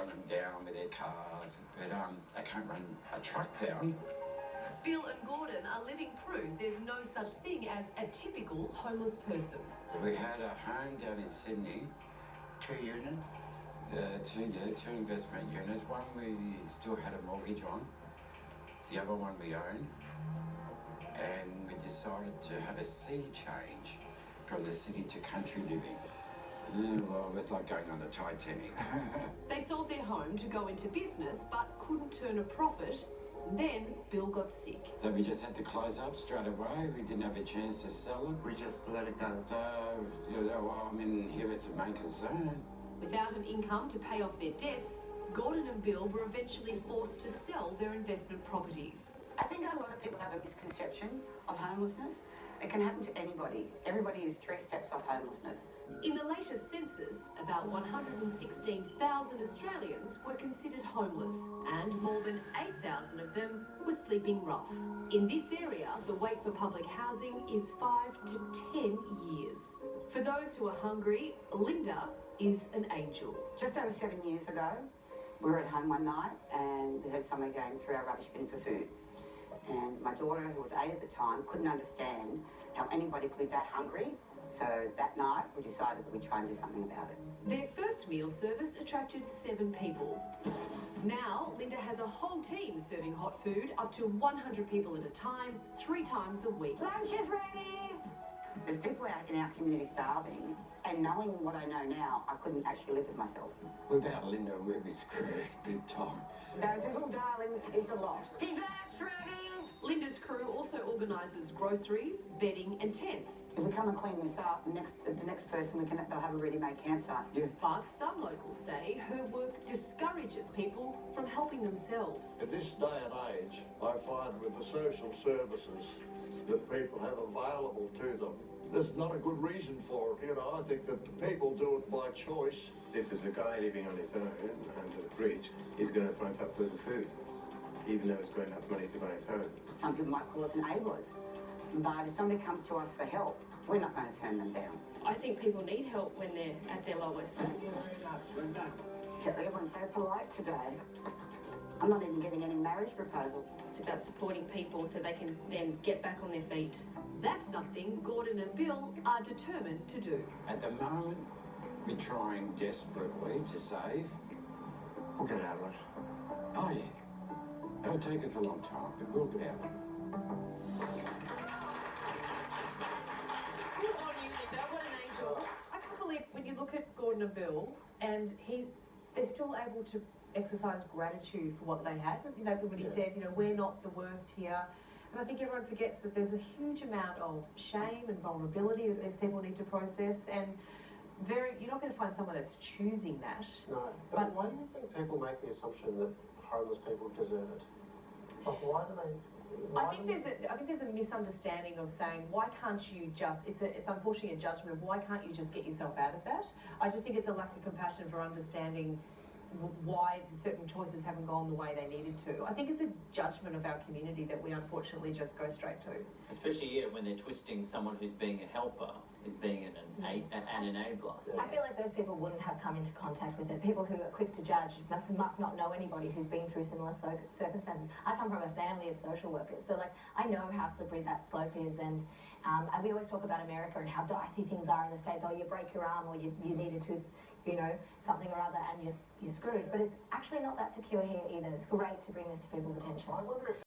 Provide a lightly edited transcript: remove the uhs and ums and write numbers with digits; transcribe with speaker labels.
Speaker 1: run them down with their cars, but they can't run a truck down.
Speaker 2: Bill and Gordon are living proof there's no such thing as a typical homeless person.
Speaker 1: We had a home down in Sydney.
Speaker 3: 2 units?
Speaker 1: Two investment units. One we still had a mortgage on, the other one we own, and we decided to have a sea change from the city to country living. Well, it was like going on the Titanic.
Speaker 2: They sold their home to go into business but couldn't turn a profit. Then Bill got sick.
Speaker 1: So we just had to close up straight away. We didn't have a chance to sell it.
Speaker 3: We just let it go.
Speaker 1: So, well, I mean, here was the main concern.
Speaker 2: Without an income to pay off their debts, Gordon and Bill were eventually forced to sell their investment properties.
Speaker 4: I think a lot of people have a misconception of homelessness. It can happen to anybody. Everybody is 3 steps off homelessness.
Speaker 2: In the latest census, about 116,000 Australians were considered homeless, and more than 8,000 of them were sleeping rough. In this area, the wait for public housing is 5 to 10 years. For those who are hungry, Linda is an angel.
Speaker 4: Just over 7 years ago, we were at home one night and we heard someone going through our rubbish bin for food. And my daughter, who was 8 at the time, couldn't understand how anybody could be that hungry. So that night, we decided that we'd try and do something about it.
Speaker 2: Their first meal service attracted 7 people. Now, Linda has a whole team serving hot food up to 100 people at a time, 3 times a week.
Speaker 4: Lunch is ready! There's people out in our community starving, and knowing what I know now, I couldn't actually live with myself.
Speaker 1: Without Linda, we'd be screwed big time.
Speaker 4: Those little darlings eat a lot. Desserts ready!
Speaker 2: Linda's crew also organises groceries, bedding and tents.
Speaker 4: If we come and clean this up, the next person, they'll have a ready-made campsite.
Speaker 1: Yeah.
Speaker 2: But some locals say her work discourages people from helping themselves.
Speaker 5: In this day and age, I find with the social services that people have available to them, there's not a good reason for it. I think that the people do it by choice.
Speaker 6: If there's a guy living on his own under the bridge, he's going to front up with the food, even though he's got enough money to buy his home.
Speaker 4: Some people might call us enablers, but if somebody comes to us for help, we're not going to turn them down.
Speaker 7: I think people need help when they're at their lowest.
Speaker 4: Everyone's so polite today. I'm not even getting any marriage proposal.
Speaker 7: It's about supporting people so they can then get back on their feet.
Speaker 2: That's something Gordon and Bill are determined to do.
Speaker 1: At the moment, we're trying desperately to save.
Speaker 3: We'll get out of it.
Speaker 1: Oh, yeah. It'll take us a long time, but we'll get out of it.
Speaker 2: Good on you, Linda. What an angel. I can't believe when you look at Gordon and Bill, and they're still able to exercise gratitude for what they had. When he said, we're not the worst here. And I think everyone forgets that there's a huge amount of shame and vulnerability that these people need to process, and you're not going to find someone that's choosing that.
Speaker 8: No, but why do you think people make the assumption that homeless people deserve it? Like, why do they?
Speaker 2: I think there's a misunderstanding of saying, why can't you just, it's unfortunately a judgment of why can't you just get yourself out of that. I just think it's a lack of compassion for understanding why certain choices haven't gone the way they needed to. I think it's a judgment of our community that we unfortunately just go straight to.
Speaker 9: Especially when they're twisting someone who's being a helper as being an enabler.
Speaker 10: I feel like those people wouldn't have come into contact with it. People who are quick to judge must not know anybody who's been through similar circumstances. I come from a family of social workers, so I know how slippery that slope is, and we always talk about America and how dicey things are in the States. Oh, you break your arm or you need a tooth, something or other, and you're screwed. But it's actually not that secure here either. It's great to bring this to people's attention.
Speaker 8: I wonder if